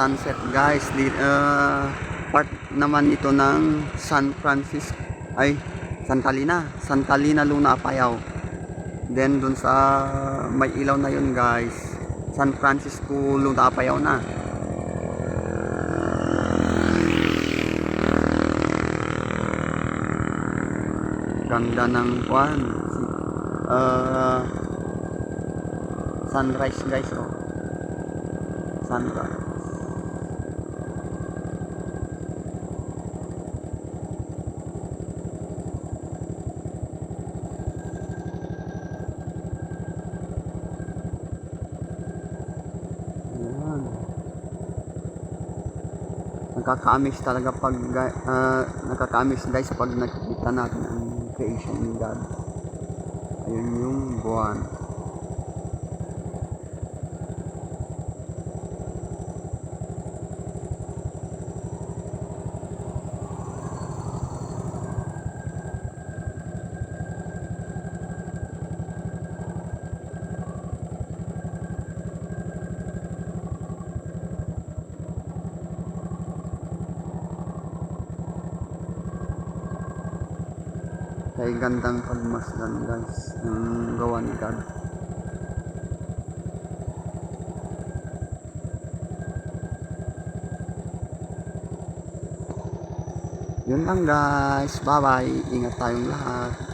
sunset guys. Part naman ito ng San Francisco, ay Santa Lina Luna Apayao. Then dun sa may ilaw na yun guys, San Francisco Luna Apayao na. Ganda ng sunrise guys, oh. Sunrise. Ayan. Nakaka-amaze talaga pag nakaka-amaze guys pag nakikita natin ang creation ni God. Ayun yung buwan. Kaya gandang pagmasdan guys ng gawa ni God. Yun lang guys, bye bye, ingat tayong lahat.